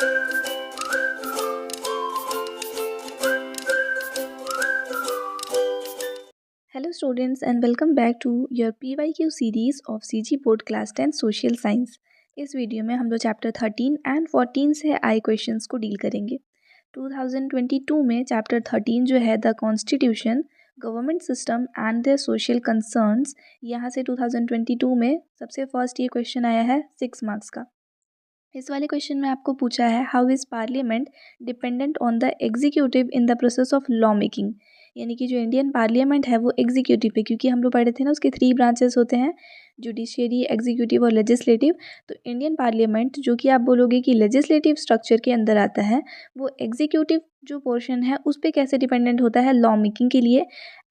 Hello students and welcome back to your PYQ series of CG Board Class 10 Social Science। इस video में हम लोग chapter 13 and 14 से आए क्वेश्चंस को डील करेंगे। 2022 में चैप्टर 13 जो है the constitution, government system and the social concerns, यहाँ से 2022 में सबसे फर्स्ट ये क्वेश्चन आया है 6 मार्क्स का। इस वाले क्वेश्चन में आपको पूछा है how is parliament dependent on the executive in the process of law making, यानी कि जो इंडियन पार्लियामेंट है वो एग्जीक्यूटिव पे, क्योंकि हम लोग पढ़े थे ना उसके 3 ब्रांचेस होते हैं, जुडिशियरी, एग्जीक्यूटिव और लेजिस्लेटिव। तो इंडियन पार्लियामेंट जो कि आप बोलोगे कि लेजिस्लेटिव स्ट्रक्चर के अंदर आता है, वो एग्जीक्यूटिव जो पोर्शन है उस पर कैसे डिपेंडेंट होता है लॉ मेकिंग के लिए,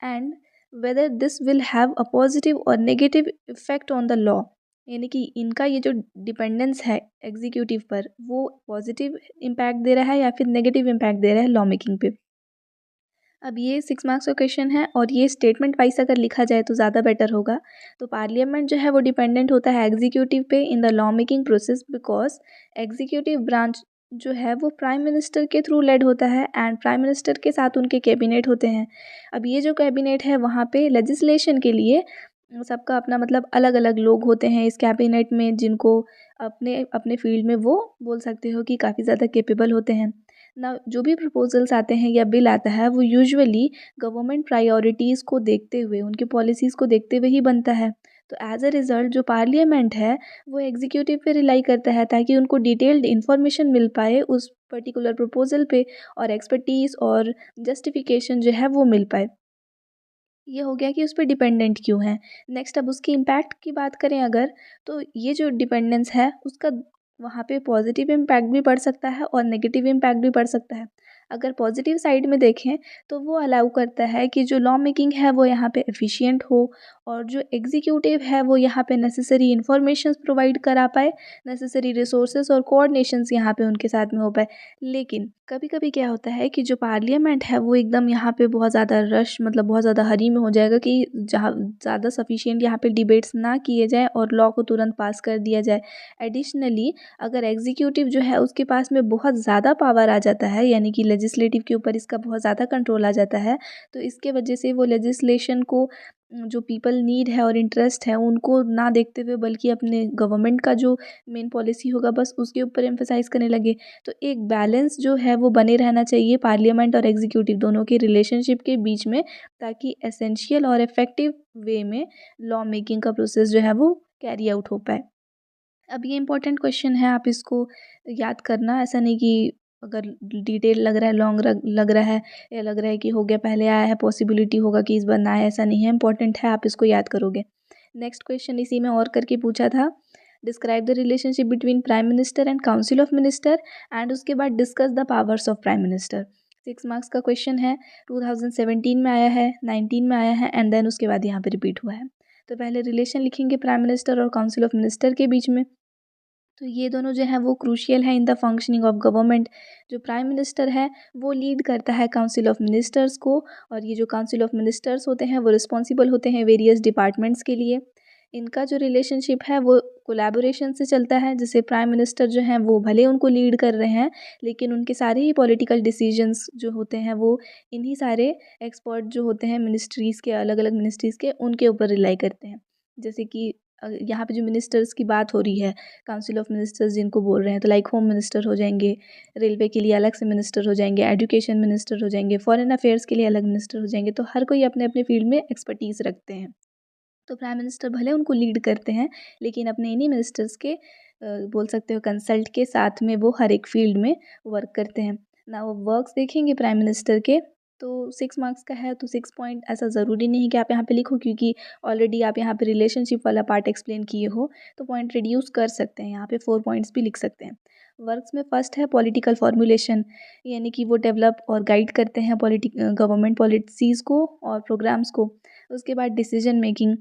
and whether this will have a positive और negative effect on the law, यानी कि इनका ये जो डिपेंडेंस है एग्जीक्यूटिव पर वो पॉजिटिव इम्पैक्ट दे रहा है या फिर नेगेटिव इम्पैक्ट दे रहा है लॉ मेकिंग पे। अब ये 6 मार्क्स का क्वेश्चन है और ये स्टेटमेंट वाइज अगर लिखा जाए तो ज़्यादा बेटर होगा। तो पार्लियामेंट जो है वो डिपेंडेंट होता है एग्जीक्यूटिव पे in the law making process, because executive branch जो है वो प्राइम मिनिस्टर के थ्रू लेड होता है एंड प्राइम मिनिस्टर के साथ उनके कैबिनेट होते हैं। अब ये जो कैबिनेट है वहाँ पे लेजिस्लेशन के लिए सबका अपना मतलब अलग अलग लोग होते हैं इस कैबिनेट में, जिनको अपने अपने फील्ड में वो बोल सकते हो कि काफ़ी ज़्यादा कैपेबल होते हैं ना। जो भी प्रपोजल्स आते हैं या बिल आता है वो यूजुअली गवर्नमेंट प्रायोरिटीज़ को देखते हुए, उनकी पॉलिसीज़ को देखते हुए ही बनता है। तो एज अ रिज़ल्ट जो पार्लियामेंट है वो एग्जीक्यूटिव पे रिलाई करता है ताकि उनको डिटेल्ड इन्फॉर्मेशन मिल पाए उस पर्टिकुलर प्रपोजल पे, और एक्सपर्टीज़ और जस्टिफिकेशन जो है वो मिल पाए। ये हो गया कि उस पे डिपेंडेंट क्यों है। नेक्स्ट अब उसकी इम्पैक्ट की बात करें अगर, तो ये जो डिपेंडेंस है उसका वहाँ पे पॉजिटिव इम्पैक्ट भी पड़ सकता है और नेगेटिव इम्पैक्ट भी पड़ सकता है। अगर पॉजिटिव साइड में देखें तो वो अलाउ करता है कि जो लॉ मेकिंग है वो यहाँ पे एफिशिएंट हो, और जो एग्जीक्यूटिव है वो यहाँ पे नेसेसरी इन्फॉर्मेशन प्रोवाइड करा पाए, नेसेसरी रिसोर्सेज और कोऑर्डिनेशंस यहाँ पे उनके साथ में हो पाए। लेकिन कभी कभी क्या होता है कि जो पार्लियामेंट है वो एकदम यहाँ पे बहुत ज़्यादा रश, मतलब बहुत ज़्यादा हरी में हो जाएगा कि जहाँ ज़्यादा सफिशिएंट यहाँ पे डिबेट्स ना किए जाए और लॉ को तुरंत पास कर दिया जाए। एडिशनली अगर एग्जीक्यूटिव जो है उसके पास में बहुत ज़्यादा पावर आ जाता है, यानी कि लेजिस्लेटिव के ऊपर इसका बहुत ज़्यादा कंट्रोल आ जाता है, तो इसके वजह से वो लेजिस्लेशन को जो पीपल नीड है और इंटरेस्ट है उनको ना देखते हुए बल्कि अपने गवर्नमेंट का जो मेन पॉलिसी होगा बस उसके ऊपर एम्फेसाइज करने लगे। तो एक बैलेंस जो है वो बने रहना चाहिए पार्लियामेंट और एग्जीक्यूटिव दोनों के रिलेशनशिप के बीच में, ताकि एसेंशियल और इफ़ेक्टिव वे में लॉ मेकिंग का प्रोसेस जो है वो कैरी आउट हो पाए। अब ये इंपॉर्टेंट क्वेश्चन है, आप इसको याद करना। ऐसा नहीं कि अगर डिटेल लग रहा है, लॉन्ग लग रहा है, या लग रहा है कि हो गया पहले आया है, पॉसिबिलिटी होगा कि इस बार ना आए, ऐसा नहीं है, इंपॉर्टेंट है, आप इसको याद करोगे। नेक्स्ट क्वेश्चन इसी में और करके पूछा था, describe the relationship between prime minister and council of minister, and उसके बाद discuss the powers of prime minister. 6 marks का क्वेश्चन है, 2017 में आया है, 19 में आया है एंड देन उसके बाद यहाँ पे रिपीट हुआ है। तो पहले रिलेशन लिखेंगे प्राइम मिनिस्टर और काउंसिल ऑफ मिनिस्टर के बीच में। तो ये दोनों जो है वो क्रूशियल है in the functioning of government. जो प्राइम मिनिस्टर है वो लीड करता है काउंसिल ऑफ मिनिस्टर्स को, और ये जो काउंसिल ऑफ मिनिस्टर्स होते हैं वो रिस्पॉन्सिबल होते हैं वेरियस डिपार्टमेंट्स के लिए। इनका जो रिलेशनशिप है वो कोलैबोरेशन से चलता है, जिससे प्राइम मिनिस्टर जो हैं वो भले उनको लीड कर रहे हैं लेकिन उनके सारे ही पॉलिटिकल डिसीजंस जो होते हैं वो इन्हीं सारे एक्सपर्ट जो होते हैं मिनिस्ट्रीज़ के, अलग अलग मिनिस्ट्रीज़ के, उनके ऊपर रिलाई करते हैं। जैसे कि यहाँ पे जो मिनिस्टर्स की बात हो रही है, काउंसिल ऑफ मिनिस्टर्स जिनको बोल रहे हैं, तो लाइक होम मिनिस्टर हो जाएंगे, रेलवे के लिए अलग से मिनिस्टर हो जाएंगे, एजुकेशन मिनिस्टर हो जाएंगे, फॉरेन अफेयर्स के लिए अलग मिनिस्टर हो जाएंगे। तो हर कोई अपने अपने फील्ड में एक्सपर्टीज़ रखते हैं। तो प्राइम मिनिस्टर भले उनको लीड करते हैं लेकिन अपने इन्हीं मिनिस्टर्स के बोल सकते हो कंसल्ट के साथ में वो हर एक फील्ड में वर्क करते हैं ना। वो वर्क्स देखेंगे प्राइम मिनिस्टर के, तो 6 मार्क्स का है तो 6 पॉइंट ऐसा ज़रूरी नहीं कि आप यहाँ पे लिखो, क्योंकि ऑलरेडी आप यहाँ पे रिलेशनशिप वाला पार्ट एक्सप्लेन किए हो, तो पॉइंट रिड्यूस कर सकते हैं, यहाँ पे 4 पॉइंट्स भी लिख सकते हैं। वर्क्स में फर्स्ट है पॉलिटिकल फॉर्मुलेशन, यानी कि वो डेवलप और गाइड करते हैं गवर्नमेंट पॉलिसीज़ को और प्रोग्राम्स को। उसके बाद डिसीजन मेकिंग,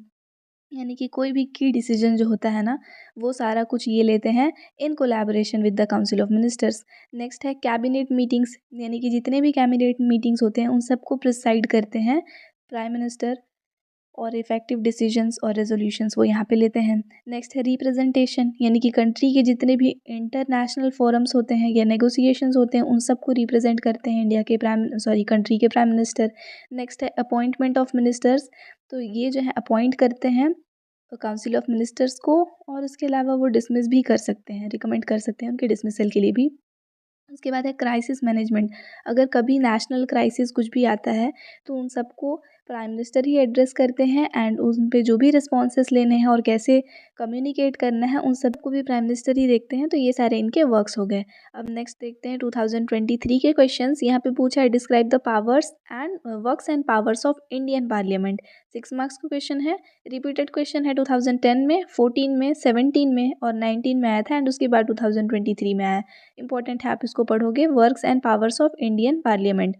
यानी कि कोई भी की डिसीजन जो होता है ना वो सारा कुछ ये लेते हैं in collaboration with the council of ministers. Next है कैबिनेट मीटिंग्स, यानी कि जितने भी कैबिनेट मीटिंग्स होते हैं उन सबको प्रिसाइड करते हैं प्राइम मिनिस्टर। और इफ़ेक्टिव डिसीजंस और रेजोल्यूशंस वो यहाँ पे लेते हैं। नेक्स्ट है रिप्रेजेंटेशन, यानी कि कंट्री के जितने भी इंटरनेशनल फोरम्स होते हैं या नेगोशिएशंस होते हैं उन सबको रिप्रेजेंट करते हैं इंडिया के कंट्री के प्राइम मिनिस्टर। नेक्स्ट है अपॉइंटमेंट ऑफ मिनिस्टर्स, तो ये जो है अपॉइंट करते हैं काउंसिल ऑफ मिनिस्टर्स को, और उसके अलावा वो डिसमिस भी कर सकते हैं, रिकमेंड कर सकते हैं उनके डिसमिसल के लिए भी। उसके बाद है क्राइसिस मैनेजमेंट, अगर कभी नेशनल क्राइसिस कुछ भी आता है तो उन सबको प्राइम मिनिस्टर ही एड्रेस करते हैं, एंड उन पे जो भी रिस्पॉन्सेस लेने हैं और कैसे कम्युनिकेट करना है उन सबको भी प्राइम मिनिस्टर ही देखते हैं। तो ये सारे इनके वर्क्स हो गए। अब नेक्स्ट देखते हैं 2023 के क्वेश्चंस। यहाँ पे पूछा है describe the powers and works and powers of Indian parliament. 6 marks का क्वेश्चन है, रिपीटेड क्वेश्चन है 2010 में, 14 में, 17 में और 19 में आया था, एंड उसके बाद 2023 में आया। इंपॉर्टेंट है, आप इसको पढ़ोगे। Works and powers of Indian parliament,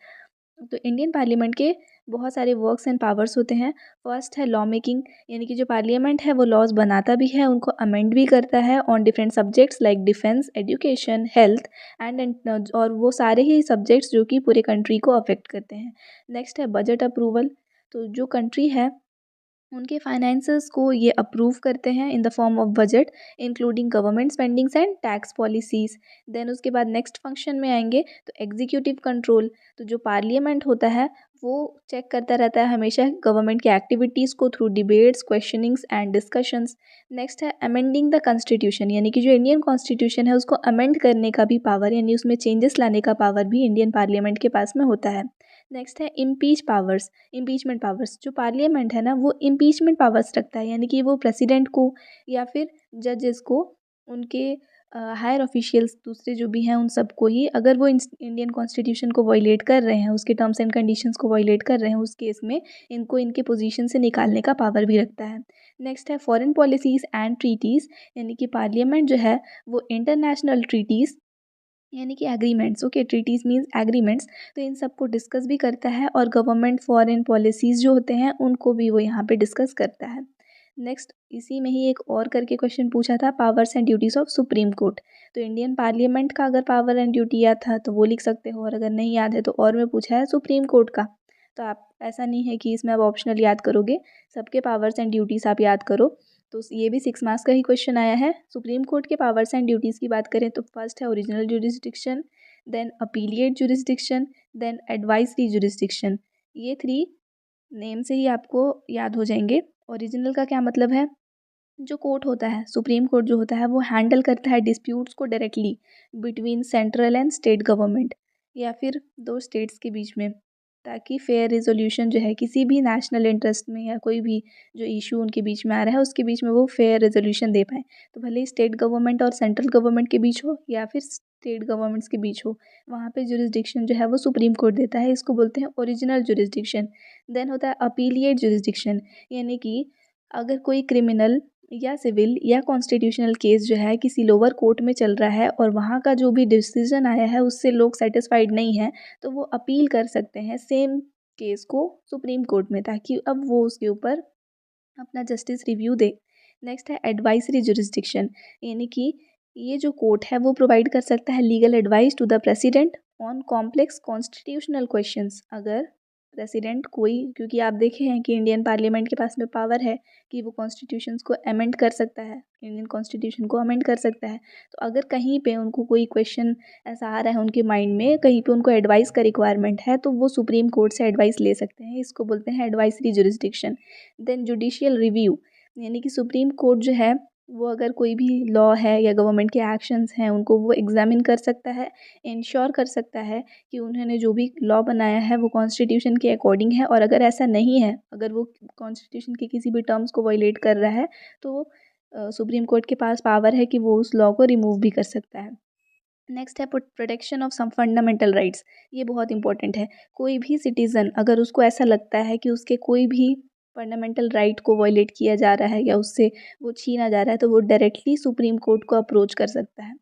तो इंडियन पार्लियामेंट के बहुत सारे वर्क्स एंड पावर्स होते हैं। फर्स्ट है लॉ मेकिंग, यानी कि जो पार्लियामेंट है वो लॉज बनाता भी है, उनको अमेंड भी करता है on different subjects like defence, education, health and और वो सारे ही सब्जेक्ट्स जो कि पूरे कंट्री को अफेक्ट करते हैं। नेक्स्ट है बजट अप्रूवल, तो जो कंट्री है उनके फाइनेंसेस को ये अप्रूव करते हैं in the form of budget, including government spendings and tax policies. Then उसके बाद नेक्स्ट फंक्शन में आएंगे तो एग्जीक्यूटिव कंट्रोल, तो जो पार्लियामेंट होता है वो चेक करता रहता है हमेशा गवर्नमेंट की एक्टिविटीज़ को through debates, क्वेश्चनिंग्स and discussions. Next है अमेंडिंग द कॉन्स्टिट्यूशन, यानी कि जो इंडियन कॉन्स्टिट्यूशन है उसको अमेंड करने का भी पावर, यानी उसमें चेंजेस लाने का पावर भी इंडियन पार्लियामेंट के पास में होता है। नेक्स्ट है इम्पीचमेंट पावर्स, जो पार्लियामेंट है ना वो इम्पीचमेंट पावर्स रखता है, यानी कि वो प्रेसिडेंट को या फिर जजेस को, उनके हायर ऑफिशियल्स दूसरे जो भी हैं उन सबको ही, अगर वो इंडियन कॉन्स्टिट्यूशन को वायलेट कर रहे हैं, उसके टर्म्स एंड कंडीशंस को वायलेट कर रहे हैं, उस केस में इनको इनके पोजीशन से निकालने का पावर भी रखता है। नेक्स्ट है फॉरेन पॉलिसीज़ एंड ट्रीटीज़, यानी कि पार्लियामेंट जो है वो इंटरनेशनल ट्रीटीज़ यानी कि agreements, okay, treaties means agreements, तो इन सबको डिस्कस भी करता है, और गवर्नमेंट फॉरेन पॉलिसीज़ जो होते हैं उनको भी वो यहाँ पे डिस्कस करता है। नेक्स्ट इसी में ही एक और करके क्वेश्चन पूछा था, powers and duties of supreme court, तो इंडियन पार्लियामेंट का अगर पावर एंड ड्यूटी याद था तो वो लिख सकते हो, और अगर नहीं याद है तो और में पूछा है सुप्रीम कोर्ट का, तो आप ऐसा नहीं है कि इसमें आप ऑप्शनल याद करोगे, सबके पावर्स एंड ड्यूटीज़ आप याद करो। तो ये भी 6 मार्क्स का ही क्वेश्चन आया है। सुप्रीम कोर्ट के पावर्स एंड ड्यूटीज़ की बात करें तो फर्स्ट है original jurisdiction, then appellate jurisdiction, then advisory jurisdiction. ये 3 नेम से ही आपको याद हो जाएंगे। ओरिजिनल का क्या मतलब है, जो कोर्ट होता है, सुप्रीम कोर्ट जो होता है वो हैंडल करता है डिस्प्यूट्स को directly between central and state government, या फिर दो स्टेट्स के बीच में, ताकि फेयर रिजोल्यूशन जो है किसी भी नेशनल इंटरेस्ट में या कोई भी जो इशू उनके बीच में आ रहा है उसके बीच में वो फेयर रेजोल्यूशन दे पाएँ। तो भले ही स्टेट गवर्नमेंट और सेंट्रल गवर्नमेंट के बीच हो या फिर स्टेट गवर्नमेंट्स के बीच हो, वहाँ पे जुरिस्डिक्शन जो है वो सुप्रीम कोर्ट देता है, इसको बोलते हैं ओरिजिनल जुरिस्डिक्शन। देन होता है अपीलिएट जुरिस्डिक्शन, यानी कि अगर कोई क्रिमिनल या सिविल या कॉन्स्टिट्यूशनल केस जो है किसी लोअर कोर्ट में चल रहा है और वहाँ का जो भी डिसीजन आया है उससे लोग सेटिस्फाइड नहीं हैं, तो वो अपील कर सकते हैं सेम केस को सुप्रीम कोर्ट में, ताकि अब वो उसके ऊपर अपना जस्टिस रिव्यू दे। नेक्स्ट है एडवाइसरी जुरिस्डिक्शन, यानी कि ये जो कोर्ट है वो प्रोवाइड कर सकता है legal advice to the president on complex constitutional questions. अगर प्रेसिडेंट कोई, क्योंकि आप देखे हैं कि इंडियन पार्लियामेंट के पास में पावर है कि वो कॉन्स्टिट्यूशंस को अमेंड कर सकता है, इंडियन कॉन्स्टिट्यूशन को अमेंड कर सकता है, तो अगर कहीं पे उनको कोई क्वेश्चन ऐसा आ रहा है उनके माइंड में, कहीं पे उनको एडवाइस का रिक्वायरमेंट है, तो वो सुप्रीम कोर्ट से एडवाइस ले सकते हैं, इसको बोलते हैं advisory jurisdiction. Then judicial review, यानी कि सुप्रीम कोर्ट जो है वो अगर कोई भी लॉ है या गवर्नमेंट के एक्शंस हैं उनको वो एग्जामिन कर सकता है, इंश्योर कर सकता है कि उन्होंने जो भी लॉ बनाया है वो कॉन्स्टिट्यूशन के अकॉर्डिंग है, और अगर ऐसा नहीं है, अगर वो कॉन्स्टिट्यूशन के किसी भी टर्म्स को वायलेट कर रहा है, तो सुप्रीम कोर्ट के पास पावर है कि वो उस लॉ को रिमूव भी कर सकता है। नेक्स्ट है protection of some fundamental rights, ये बहुत इंपॉर्टेंट है। कोई भी सिटीज़न अगर उसको ऐसा लगता है कि उसके कोई भी फंडामेंटल राइट को वायलेट किया जा रहा है या उससे वो छीना जा रहा है, तो वो डायरेक्टली सुप्रीम कोर्ट को अप्रोच कर सकता है।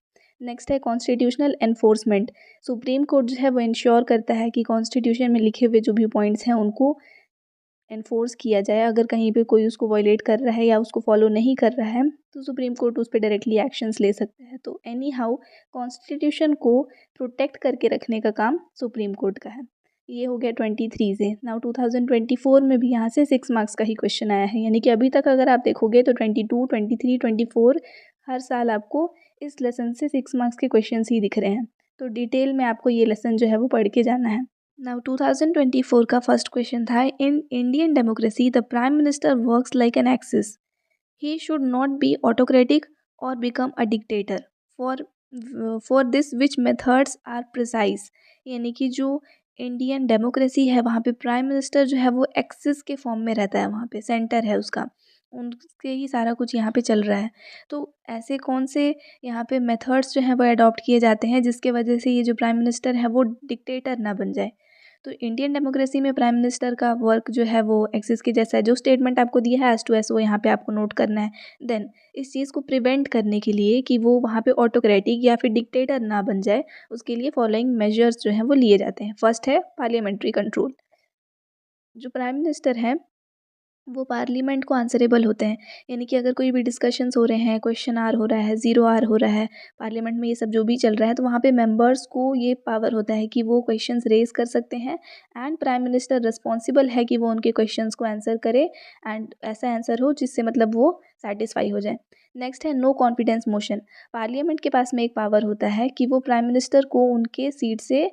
नेक्स्ट है कॉन्स्टिट्यूशनल एनफोर्समेंट, सुप्रीम कोर्ट जो है वो इंश्योर करता है कि कॉन्स्टिट्यूशन में लिखे हुए जो भी पॉइंट्स हैं उनको एनफोर्स किया जाए। अगर कहीं पे कोई उसको वायलेट कर रहा है या उसको फॉलो नहीं कर रहा है, तो सुप्रीम कोर्ट उस पर डायरेक्टली एक्शंस ले सकता है। तो एनी हाउ कॉन्स्टिट्यूशन को प्रोटेक्ट करके रखने का काम सुप्रीम कोर्ट का है। ये हो गया 23 से। नाउ 2024 में भी यहाँ से 6 मार्क्स का ही क्वेश्चन आया है, यानी कि अभी तक अगर आप देखोगे तो 22, 23, 24 हर साल आपको इस लेसन से 6 मार्क्स के क्वेश्चंस ही दिख रहे हैं। तो डिटेल में आपको ये लेसन जो है वो पढ़ के जाना है। नाउ 2024 का फर्स्ट क्वेश्चन था, in Indian democracy the prime minister works like an axis, he should not be autocratic और become a dictator, for for this which methods are precise. यानी कि जो इंडियन डेमोक्रेसी है वहाँ पे प्राइम मिनिस्टर जो है वो एक्सिस के फॉर्म में रहता है, वहाँ पे सेंटर है उसका, उनसे ही सारा कुछ यहाँ पे चल रहा है। तो ऐसे कौन से यहाँ पे मेथड्स जो हैं वो अडॉप्ट किए जाते हैं जिसके वजह से ये जो प्राइम मिनिस्टर है वो डिक्टेटर ना बन जाए। तो इंडियन डेमोक्रेसी में प्राइम मिनिस्टर का वर्क जो है वो एक्सिस के जैसा है। जो स्टेटमेंट आपको दिया है एज टू एस वो यहाँ पे आपको नोट करना है। देन इस चीज़ को प्रिवेंट करने के लिए कि वो वहाँ पे ऑटोक्रेटिक या फिर डिक्टेटर ना बन जाए, उसके लिए फॉलोइंग मेजर्स जो हैं वो लिए जाते हैं। फर्स्ट है पार्लियामेंट्री कंट्रोल। जो प्राइम मिनिस्टर हैं वो पार्लियामेंट को आंसरेबल होते हैं, यानी कि अगर कोई भी डिस्कशंस हो रहे हैं, क्वेश्चन आर हो रहा है, ज़ीरो आर हो रहा है, पार्लियामेंट में ये सब जो भी चल रहा है, तो वहाँ पे मेंबर्स को ये पावर होता है कि वो क्वेश्चंस रेज कर सकते हैं एंड प्राइम मिनिस्टर रिस्पॉन्सिबल है कि वो उनके क्वेश्चंस को आंसर करे एंड ऐसा आंसर हो जिससे मतलब वो सेटिस्फाई हो जाए। नेक्स्ट है नो कॉन्फिडेंस मोशन। पार्लियामेंट के पास में एक पावर होता है कि वो प्राइम मिनिस्टर को उनके सीट से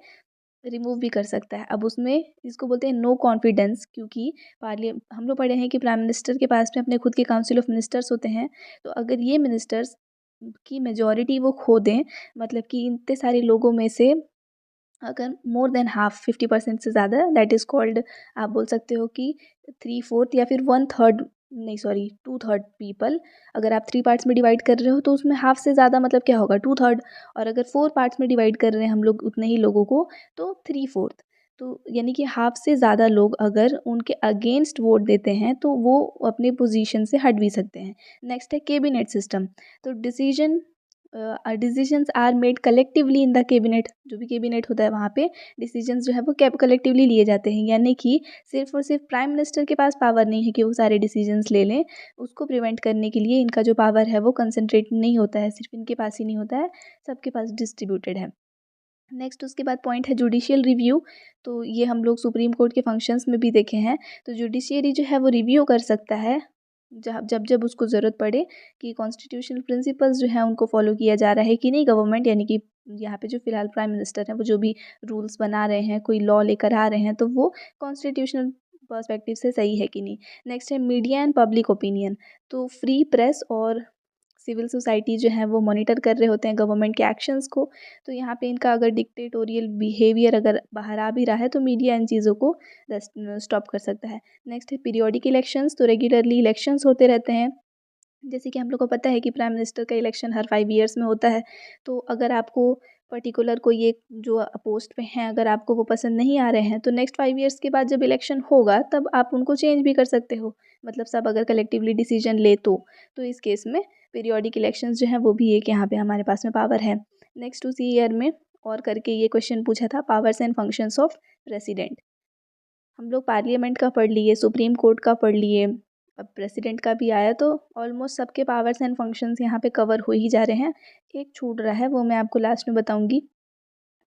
रिमूव भी कर सकता है। अब उसमें इसको बोलते हैं नो कॉन्फिडेंस, क्योंकि पार्लिया हम लोग पढ़े हैं कि प्राइम मिनिस्टर के पास में अपने खुद के काउंसिल ऑफ मिनिस्टर्स होते हैं। तो अगर ये मिनिस्टर्स की मेजॉरिटी वो खो दें, मतलब कि इतने सारे लोगों में से अगर मोर देन हाफ 50% से ज़्यादा, दैट इज़ कॉल्ड, आप बोल सकते हो कि 3/4 या फिर 1/3, नहीं सॉरी 2/3 पीपल। अगर आप 3 पार्ट्स में डिवाइड कर रहे हो तो उसमें हाफ से ज़्यादा मतलब क्या होगा 2/3, और अगर 4 पार्ट्स में डिवाइड कर रहे हैं हम लोग उतने ही लोगों को तो 3/4। तो यानी कि हाफ से ज़्यादा लोग अगर उनके अगेंस्ट वोट देते हैं तो वो अपने पोजीशन से हट भी सकते हैं। नेक्स्ट है कैबिनेट सिस्टम। तो decisions are made collectively in the cabinet. जो भी कैबिनेट होता है वहाँ पे डिसीजंस जो है वो कलेक्टिवली लिए जाते हैं, यानी कि सिर्फ और सिर्फ प्राइम मिनिस्टर के पास पावर नहीं है कि वो सारे डिसीजंस ले लें। उसको प्रिवेंट करने के लिए इनका जो पावर है वो कंसंट्रेट नहीं होता है, सिर्फ इनके पास ही नहीं होता है, सबके पास डिस्ट्रीब्यूटेड है। नेक्स्ट उसके बाद पॉइंट है जुडिशियल रिव्यू। तो ये हम लोग सुप्रीम कोर्ट के फंक्शंस में भी देखे हैं। तो जुडिशियरी जो है वो रिव्यू कर सकता है जब जब उसको ज़रूरत पड़े कि कॉन्स्टिट्यूशनल प्रिंसिपल्स जो हैं उनको फॉलो किया जा रहा है कि नहीं गवर्नमेंट, यानी कि यहाँ पे जो फिलहाल प्राइम मिनिस्टर हैं वो जो भी रूल्स बना रहे हैं, कोई लॉ लेकर आ रहे हैं, तो वो कॉन्स्टिट्यूशनल पर्सपेक्टिव से सही है कि नहीं। नेक्स्ट है मीडिया एंड पब्लिक ओपिनियन। तो फ्री प्रेस और सिविल सोसाइटी जो है वो मॉनिटर कर रहे होते हैं गवर्नमेंट के एक्शंस को। तो यहाँ पे इनका अगर डिक्टेटोरियल बिहेवियर अगर बाहर आ भी रहा है तो मीडिया इन चीज़ों को स्टॉप कर सकता है। नेक्स्ट है पीरियोडिक इलेक्शंस। तो रेगुलरली इलेक्शंस होते रहते हैं, जैसे कि हम लोग को पता है कि प्राइम मिनिस्टर का इलेक्शन हर 5 ईयर्स में होता है। तो अगर आपको पर्टिकुलर कोई एक जो पोस्ट पे हैं अगर आपको वो पसंद नहीं आ रहे हैं तो नेक्स्ट 5 ईयर्स के बाद जब इलेक्शन होगा तब आप उनको चेंज भी कर सकते हो, मतलब सब अगर कलेक्टिवली डिसीजन ले तो इस केस में पीरियोडिक इलेक्शंस जो हैं वो भी एक यहाँ पे हमारे पास में पावर है। नेक्स्ट उसी ईयर में और करके ये क्वेश्चन पूछा था, powers and functions of president. हम लोग पार्लियामेंट का पढ़ लिए, सुप्रीम कोर्ट का पढ़ लिए, अब प्रेसिडेंट का भी आया, तो ऑलमोस्ट सबके पावर्स एंड फंक्शंस यहाँ पे कवर हो ही जा रहे हैं। एक छूट रहा है वो मैं आपको लास्ट में बताऊंगी।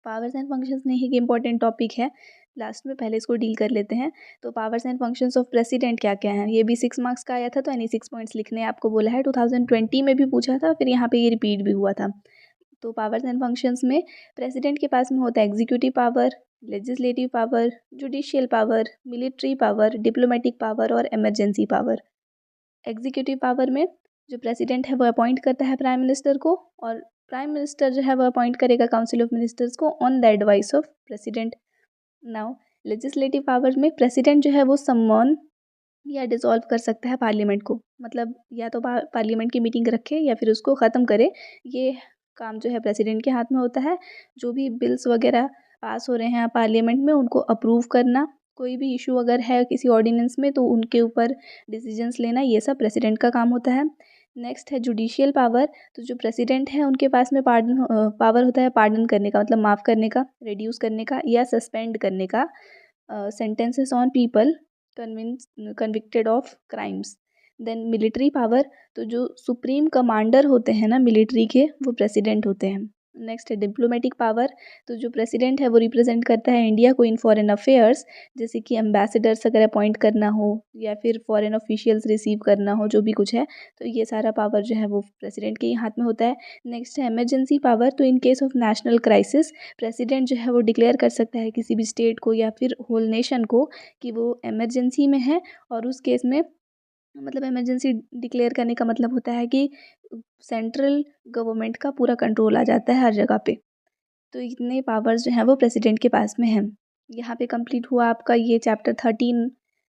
पावर्स एंड फंक्शंस नहीं एक इम्पॉर्टेंट टॉपिक है, लास्ट में पहले इसको डील कर लेते हैं। तो powers and functions of president क्या क्या हैं, ये भी 6 मार्क्स का आया था, तो यानी 6 पॉइंट्स लिखने आपको बोला है। 2020 में भी पूछा था, फिर यहाँ पे ये रिपीट भी हुआ था। तो पावर्स एंड फंक्शंस में प्रेसिडेंट के पास में होता है executive power, legislative power, judicial power, military power, diplomatic power और इमरजेंसी पावर। एग्जीक्यूटिव पावर में जो प्रेसिडेंट है वो अपॉइंट करता है प्राइम मिनिस्टर को, और प्राइम मिनिस्टर जो है वो अपॉइंट करेगा काउंसिल ऑफ मिनिस्टर्स को on the advice of president. Now legislative power में प्रेसिडेंट जो है वो सम्मॉन या डिसॉल्व कर सकता है पार्लियामेंट को, मतलब या तो पार्लियामेंट की मीटिंग रखे या फिर उसको ख़त्म करे। ये काम जो है प्रेसिडेंट के हाथ में होता है। जो भी बिल्स वगैरह पास हो रहे हैं पार्लियामेंट में उनको अप्रूव करना, कोई भी इशू अगर है किसी ऑर्डिनेंस में तो उनके ऊपर डिसीजंस लेना, ये सब प्रेसिडेंट का काम होता है। नेक्स्ट है जुडिशियल पावर। तो जो प्रेसिडेंट है उनके पास में पावर होता है पार्डन करने का, मतलब माफ़ करने का, रिड्यूस करने का या सस्पेंड करने का sentences on people convicted of crimes। Then military power. तो जो सुप्रीम कमांडर होते हैं ना मिलिट्री के, वो प्रेसिडेंट होते हैं। नेक्स्ट है डिप्लोमेटिक पावर। तो जो प्रेसिडेंट है वो रिप्रेजेंट करता है इंडिया को इन फॉरेन अफेयर्स, जैसे कि एम्बेसडर्स अगर अपॉइंट करना हो या फिर फॉरेन ऑफिशियल्स रिसीव करना हो, जो भी कुछ है, तो ये सारा पावर जो है वो प्रेसिडेंट के ही हाथ में होता है। नेक्स्ट है इमरजेंसी पावर। तो in case of national crisis president जो है वो डिक्लेयर कर सकता है किसी भी स्टेट को या फिर होल नेशन को कि वो इमरजेंसी में है, और उस केस में मतलब इमरजेंसी डिक्लेयर करने का मतलब होता है कि सेंट्रल गवर्नमेंट का पूरा कंट्रोल आ जाता है हर जगह पे। तो इतने पावर्स जो हैं वो प्रेसिडेंट के पास में हैं। यहाँ पे कंप्लीट हुआ आपका ये चैप्टर 13।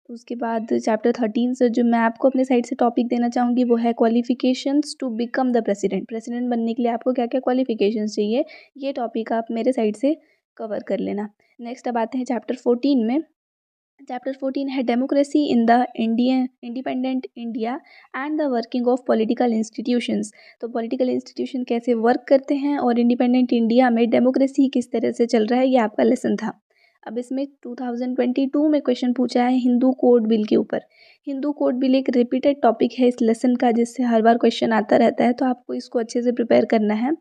उसके बाद चैप्टर 13 से जो मैं आपको अपने साइड से टॉपिक देना चाहूँगी वो है qualifications to become the president. President बनने के लिए आपको क्या क्या क्वालिफिकेशंस चाहिए, ये टॉपिक आप मेरे साइड से कवर कर लेना। नेक्स्ट अब आते हैं चैप्टर 14 में। चैप्टर 14 है democracy in the Indian independent India and the working of political institutions. तो पॉलिटिकल इंस्टीट्यूशन कैसे वर्क करते हैं और इंडिपेंडेंट इंडिया में डेमोक्रेसी किस तरह से चल रहा है, ये आपका लेसन था। अब इसमें 2022 में क्वेश्चन पूछा है हिंदू कोड बिल के ऊपर। हिंदू कोड बिल एक रिपीटेड टॉपिक है इस लेसन का, जिससे हर बार क्वेश्चन आता रहता है, तो आपको इसको अच्छे से प्रिपेयर करना है।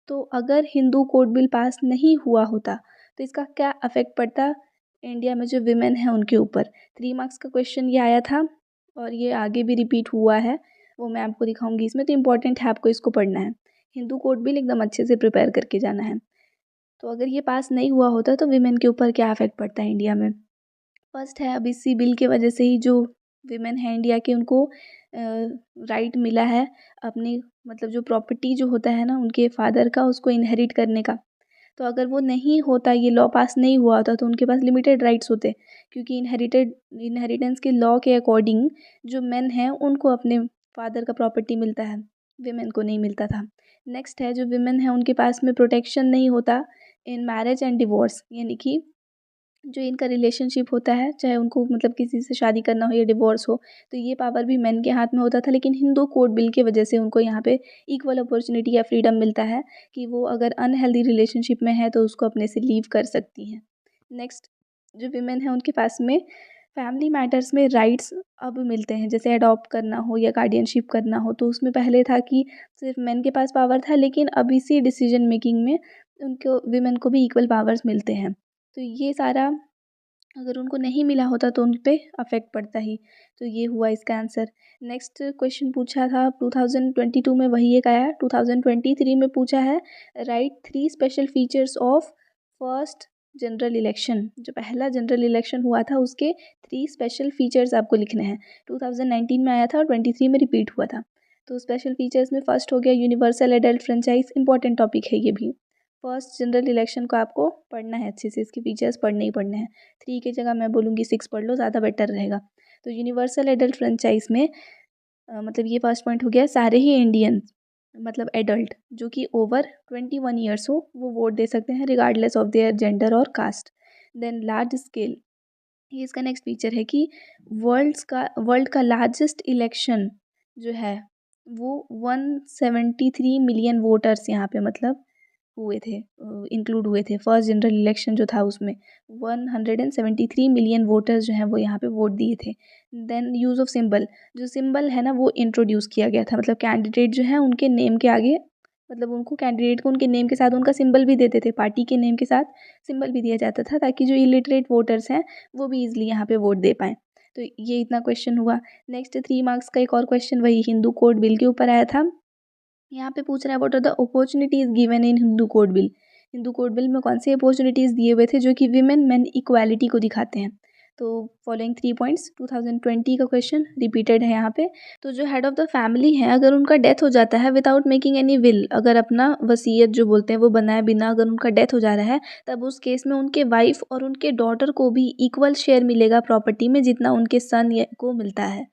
तो अगर हिंदू कोड बिल पास नहीं हुआ होता तो इसका क्या अफेक्ट पड़ता इंडिया में जो विमेन है उनके ऊपर। 3 मार्क्स का क्वेश्चन ये आया था और ये आगे भी रिपीट हुआ है, वो मैं आपको दिखाऊंगी इसमें। तो इम्पॉर्टेंट है, आपको इसको पढ़ना है। हिंदू कोड बिल एकदम अच्छे से प्रिपेयर करके जाना है। तो अगर ये पास नहीं हुआ होता तो विमेन के ऊपर क्या इफेक्ट पड़ता है इंडिया में। फर्स्ट है, अब इसी बिल की वजह से ही जो विमेन है इंडिया के, उनको राइट मिला है अपनी मतलब जो प्रॉपर्टी जो होता है ना उनके फादर का, उसको इनहेरिट करने का। तो अगर वो नहीं होता, ये लॉ पास नहीं हुआ होता, तो उनके पास लिमिटेड राइट्स होते, क्योंकि इनहेरिटेंस के लॉ के अकॉर्डिंग जो मेन हैं उनको अपने फादर का प्रॉपर्टी मिलता है, विमेन को नहीं मिलता था। नेक्स्ट है, जो विमेन है उनके पास में प्रोटेक्शन नहीं होता इन मैरिज एंड डिवोर्स, यानी कि जो इनका रिलेशनशिप होता है, चाहे उनको मतलब किसी से शादी करना हो या डिवोर्स हो, तो ये पावर भी मेन के हाथ में होता था। लेकिन हिंदू कोड बिल की वजह से उनको यहाँ पे इक्वल अपॉर्चुनिटी या फ्रीडम मिलता है कि वो अगर अनहेल्दी रिलेशनशिप में है तो उसको अपने से लीव कर सकती हैं। नेक्स्ट, जो विमेन है उनके पास में फैमिली मैटर्स में राइट्स अब मिलते हैं, जैसे अडॉप्ट करना हो या गार्डियनशिप करना हो। तो उसमें पहले था कि सिर्फ मेन के पास पावर था, लेकिन अब इसी डिसीजन मेकिंग में उनको विमेन को भी इक्वल पावर्स मिलते हैं। तो ये सारा अगर उनको नहीं मिला होता तो उन पे अफेक्ट पड़ता ही। तो ये हुआ इसका आंसर। नेक्स्ट क्वेश्चन पूछा था 2022 में, वही एक आया। 2023 में पूछा है right 3 special features of first general election. जो पहला जनरल इलेक्शन हुआ था उसके 3 स्पेशल फीचर्स आपको लिखने हैं। 2019 में आया था और 23 में रिपीट हुआ था। तो स्पेशल फीचर्स में फर्स्ट हो गया universal adult franchise. Important topic है ये भी। फर्स्ट जनरल इलेक्शन को आपको पढ़ना है अच्छे से, इसके फीचर्स पढ़ने ही पढ़ने हैं। 3 की जगह मैं बोलूँगी 6 पढ़ लो, ज़्यादा बेटर रहेगा। तो यूनिवर्सल एडल्ट फ्रेंचाइज में मतलब ये फर्स्ट पॉइंट हो गया, सारे ही इंडियंस मतलब एडल्ट जो कि ओवर 21 ईयर्स हो वो वोट दे सकते हैं रिगार्डलेस ऑफ देयर जेंडर और कास्ट। देन लार्ज स्केल, ये इसका नेक्स्ट फीचर है कि वर्ल्ड का लार्जेस्ट इलेक्शन जो है वो 173 मिलियन वोटर्स यहाँ पे मतलब हुए थे, इंक्लूड हुए थे। फर्स्ट जनरल इलेक्शन जो था उसमें 173 मिलियन वोटर्स जो हैं वो यहाँ पे वोट दिए थे। देन यूज़ ऑफ सिंबल, जो सिंबल है ना वो इंट्रोड्यूस किया गया था, मतलब कैंडिडेट जो है उनके नेम के आगे, मतलब उनको कैंडिडेट को उनके नेम के साथ उनका सिंबल भी देते थे, पार्टी के नेम के साथ सिंबल भी दिया जाता था, ताकि जो इलिटरेट वोटर्स हैं वो भी ईजिली यहाँ पे वोट दे पाएँ। तो ये इतना क्वेश्चन हुआ। नेक्स्ट 3 मार्क्स का एक और क्वेश्चन वही हिंदू कोड बिल के ऊपर आया था। यहाँ पे पूछ रहा है what are the opportunities given in Hindu Code Bill. Hindu Code Bill में कौन से अपॉर्चुनिटीज़ दिए हुए थे जो कि विमेन मैन इक्वालिटी को दिखाते हैं। तो फॉलोइंग 3 पॉइंट्स 2020 का क्वेश्चन रिपीटेड है यहाँ पे। तो जो हेड ऑफ़ द फैमिली है, अगर उनका डेथ हो जाता है विदाउट मेकिंग एनी विल, अगर अपना वसीयत जो बोलते हैं वो बनाए बिना अगर उनका डेथ हो जा रहा है, तब उस केस में उनके वाइफ और उनके डॉटर को भी इक्वल शेयर मिलेगा प्रॉपर्टी में जितना उनके सन को मिलता है।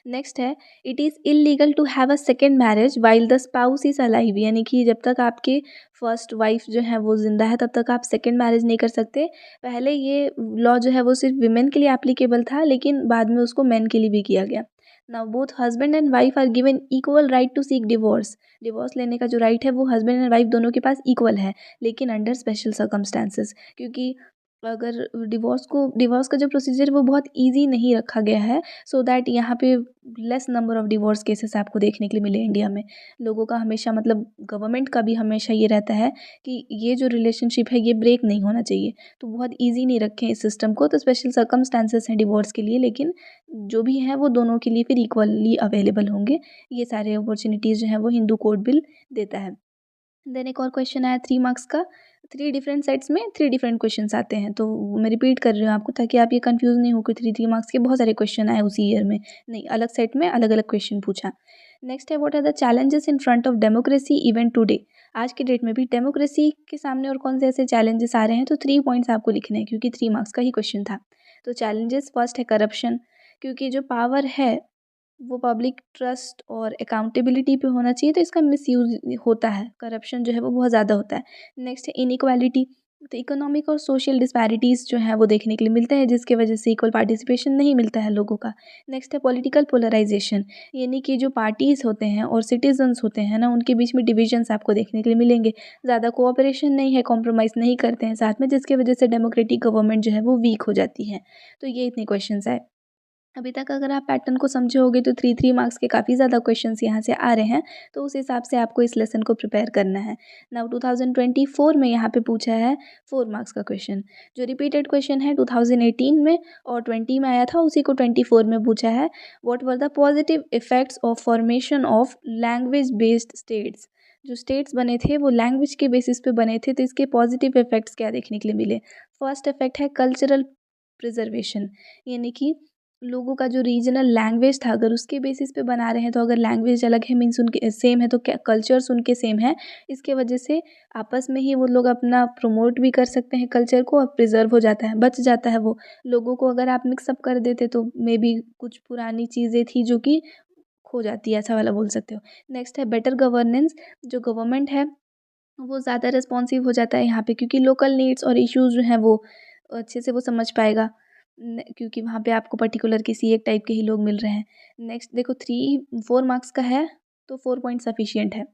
नेक्स्ट है, it is illegal to have a second marriage while the spouse is alive, यानी कि जब तक आपके फर्स्ट वाइफ जो है वो ज़िंदा है तब तक आप सेकेंड मैरिज नहीं कर सकते। पहले ये लॉ जो है वो सिर्फ विमेन के लिए एप्लीकेबल था, लेकिन बाद में उसको मेन के लिए भी किया गया। Now both husband and wife are given equal right to seek divorce. Divorce लेने का जो राइट है वो हस्बैंड एंड वाइफ दोनों के पास इक्वल है, लेकिन अंडर स्पेशल सर्कमस्टांसेस, क्योंकि अगर डिवोर्स का जो प्रोसीजर है वो बहुत ईज़ी नहीं रखा गया है, सो दैट यहाँ पे less number of divorce cases आपको देखने के लिए मिले इंडिया में। लोगों का हमेशा मतलब गवर्नमेंट का भी हमेशा ये रहता है कि ये जो रिलेशनशिप है ये ब्रेक नहीं होना चाहिए। तो बहुत ईज़ी नहीं रखे इस सिस्टम को, तो स्पेशल सर्कमस्टेंसेस हैं डिवोर्स के लिए, लेकिन जो भी हैं वो दोनों के लिए फिर इक्वली अवेलेबल होंगे। ये सारे अपॉर्च्युनिटीज़ जो हैं वो हिंदू कोड बिल देता है। देन एक और क्वेश्चन आया 3 मार्क्स का। 3 डिफरेंट सेट्स में 3 डिफरेंट क्वेश्चंस आते हैं, तो मैं रिपीट कर रही हूँ आपको ताकि आप ये कंफ्यूज नहीं हो कि 3 मार्क्स के बहुत सारे क्वेश्चन आए उसी ईयर में। नहीं, अलग सेट में अलग-अलग क्वेश्चन पूछा। नेक्स्ट है what are the challenges in front of democracy even today? आज के डेट में भी डेमोक्रेसी के सामने और कौन से ऐसे चैलेंजेस आ रहे हैं, तो 3 पॉइंट्स आपको लिखने हैं क्योंकि 3 मार्क्स का ही क्वेश्चन था। तो चैलेंजेस फर्स्ट है करप्शन, क्योंकि जो पावर है वो पब्लिक ट्रस्ट और अकाउंटेबिलिटी पे होना चाहिए, तो इसका मिसयूज़ होता है, करप्शन जो है वो बहुत ज़्यादा होता है। नेक्स्ट है इनइक्वालिटी, तो इकोनॉमिक और सोशल डिस्पैरिटीज़ जो हैं वो देखने के लिए मिलते हैं, जिसकी वजह से इक्वल पार्टिसिपेशन नहीं मिलता है लोगों का। नेक्स्ट है पॉलिटिकल पोलराइजेशन, यानी कि जो पार्टीज़ होते हैं और सिटीजन्स होते हैं ना, उनके बीच में डिविजन्स आपको देखने के लिए मिलेंगे। ज़्यादा कोऑपरेशन नहीं है, कॉम्प्रोमाइज़ नहीं करते हैं साथ में, जिसकी वजह से डेमोक्रेटिक गवर्नमेंट जो है वो वीक हो जाती है। तो ये इतने क्वेश्चंस आए। अभी तक अगर आप पैटर्न को समझे होगे तो 3-3 मार्क्स के काफ़ी ज़्यादा क्वेश्चंस यहाँ से आ रहे हैं, तो उस हिसाब से आपको इस लेसन को प्रिपेयर करना है। नाउ 2024 में यहाँ पे पूछा है 4 मार्क्स का क्वेश्चन, जो रिपीटेड क्वेश्चन है 2018 में और 20 में आया था, उसी को 24 में पूछा है। What were the positive effects of formation of language based states? जो स्टेट्स बने थे वो लैंग्वेज के बेसिस पे बने थे, तो इसके पॉजिटिव इफेक्ट्स क्या देखने के लिए मिले? फर्स्ट इफेक्ट है कल्चरल प्रिजर्वेशन, यानी कि लोगों का जो रीजनल लैंग्वेज था अगर उसके बेसिस पे बना रहे हैं, तो अगर लैंग्वेज अलग है मीन्स उनके सेम है, तो क्या कल्चर्स उनके सेम है, इसके वजह से आपस में ही वो लोग अपना प्रमोट भी कर सकते हैं कल्चर को, और प्रिजर्व हो जाता है, बच जाता है वो। लोगों को अगर आप मिक्सअप कर देते तो मे बी कुछ पुरानी चीज़ें थी जो कि खो जाती है, ऐसा वाला बोल सकते हो। नेक्स्ट है बेटर गवर्नेंस, जो गवर्नमेंट है वो ज़्यादा रिस्पॉन्सिव हो जाता है यहाँ पे, क्योंकि लोकल नीड्स और इश्यूज़ जो हैं वो अच्छे से वो समझ पाएगा, क्योंकि वहाँ पे आपको पर्टिकुलर किसी एक टाइप के ही लोग मिल रहे हैं। नेक्स्ट देखो 4 मार्क्स का है, तो 4 पॉइंट सफिशिएंट है।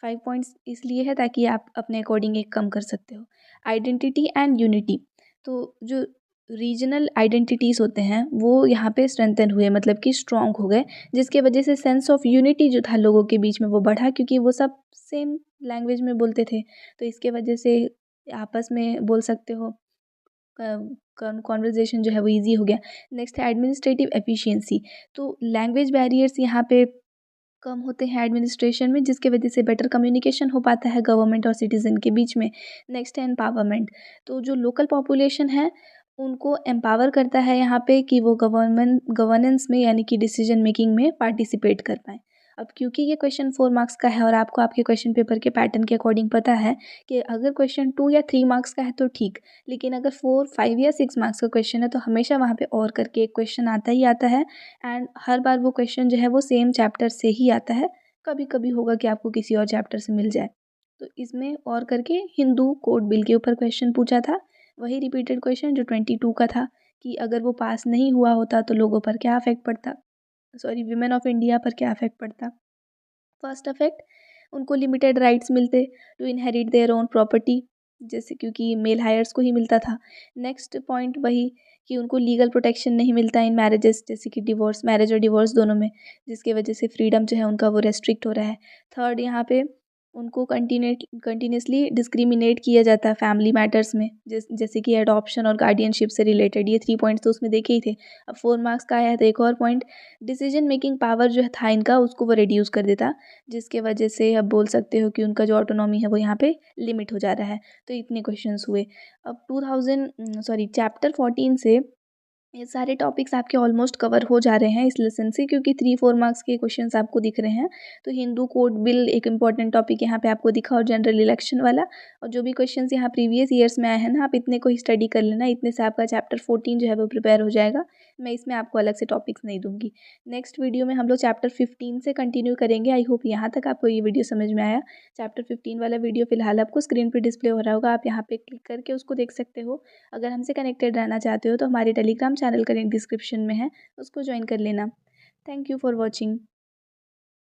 5 पॉइंट्स इसलिए है ताकि आप अपने अकॉर्डिंग एक कम कर सकते हो। आइडेंटिटी एंड यूनिटी, तो जो रीजनल आइडेंटिटीज़ होते हैं वो यहाँ पे स्ट्रेंथन हुए, मतलब कि स्ट्रॉन्ग हो गए, जिसके वजह से सेंस ऑफ यूनिटी जो था लोगों के बीच में वो बढ़ा, क्योंकि वो सब सेम लैंग्वेज में बोलते थे, तो इसके वजह से आपस में बोल सकते हो, कॉन्वर्जेशन जो है वो ईजी हो गया। नेक्स्ट है एडमिनिस्ट्रेटिव एफिशिएंसी, तो लैंग्वेज बैरियर्स यहाँ पे कम होते हैं एडमिनिस्ट्रेशन में, जिसके वजह से बेटर कम्युनिकेशन हो पाता है गवर्नमेंट और सिटीज़न के बीच में। नेक्स्ट है एम्पावरमेंट, तो जो लोकल पॉपुलेशन है उनको एम्पावर करता है यहाँ पे कि वो गवर्नेंस में यानी कि डिसीजन मेकिंग में पार्टिसिपेट कर पाएँ। अब क्योंकि ये क्वेश्चन 4 मार्क्स का है और आपको आपके क्वेश्चन पेपर के पैटर्न के अकॉर्डिंग पता है कि अगर क्वेश्चन 2 या 3 मार्क्स का है तो ठीक, लेकिन अगर 4, 5 या 6 मार्क्स का क्वेश्चन है तो हमेशा वहाँ पे और करके एक क्वेश्चन आता ही आता है, एंड हर बार वो क्वेश्चन जो है वो सेम चैप्टर से ही आता है। कभी-कभी होगा कि आपको किसी और चैप्टर से मिल जाए। तो इसमें और करके हिंदू कोड बिल के ऊपर क्वेश्चन पूछा था, वही रिपीटेड क्वेश्चन जो 22 का था, कि अगर वो पास नहीं हुआ होता तो लोगों पर क्या इफ़ेक्ट पड़ता, सॉरी विमेन ऑफ इंडिया पर क्या इफ़ेक्ट पड़ता। फर्स्ट इफेक्ट, उनको लिमिटेड राइट्स मिलते to inherit their own property, जैसे क्योंकि मेल हायर्स को ही मिलता था। नेक्स्ट पॉइंट वही कि उनको लीगल प्रोटेक्शन नहीं मिलता इन मैरिजेस, जैसे कि डिवोर्स, मैरिज और डिवोर्स दोनों में, जिसकी वजह से फ्रीडम जो है उनका वो रेस्ट्रिक्ट हो रहा है। थर्ड, यहाँ पे उनको कंटिन्यूसली डिस्क्रिमिनेट किया जाता है फैमिली मैटर्स में, जैसे कि एडॉप्शन और गार्डियनशिप से रिलेटेड, ये 3 पॉइंट्स तो उसमें देखे ही थे। अब 4 मार्क्स का आया है तो एक और पॉइंट, डिसीजन मेकिंग पावर जो था इनका उसको वो रिड्यूस कर देता, जिसके वजह से अब बोल सकते हो कि उनका जो ऑटोनॉमी है वो यहाँ पे लिमिट हो जा रहा है। तो इतने क्वेश्चंस हुए। अब चैप्टर 14 से ये सारे टॉपिक्स आपके ऑलमोस्ट कवर हो जा रहे हैं इस लेसन से, क्योंकि 3-4 मार्क्स के क्वेश्चंस आपको दिख रहे हैं। तो हिंदू कोड बिल एक इंपॉर्टेंट टॉपिक यहाँ पे आपको दिखा, और जनरल इलेक्शन वाला, और जो भी क्वेश्चंस यहाँ प्रीवियस ईयर्स में आए हैं ना, आप इतने को ही स्टडी कर लेना, इतने से आपका चैप्टर 14 जो है वो प्रिपेयर हो जाएगा। मैं इसमें आपको अलग से टॉपिक्स नहीं दूंगी। नेक्स्ट वीडियो में हम लोग चैप्टर 15 से कंटिन्यू करेंगे। आई होप यहाँ तक आपको ये वीडियो समझ में आया। चैप्टर 15 वाला वीडियो फिलहाल आपको स्क्रीन पर डिस्प्ले हो रहा होगा, आप यहाँ पे क्लिक करके उसको देख सकते हो। अगर हमसे कनेक्टेड रहना चाहते हो तो हमारे टेलीग्राम चैनल का लिंक डिस्क्रिप्शन में है, उसको ज्वाइन कर लेना। Thank you for watching.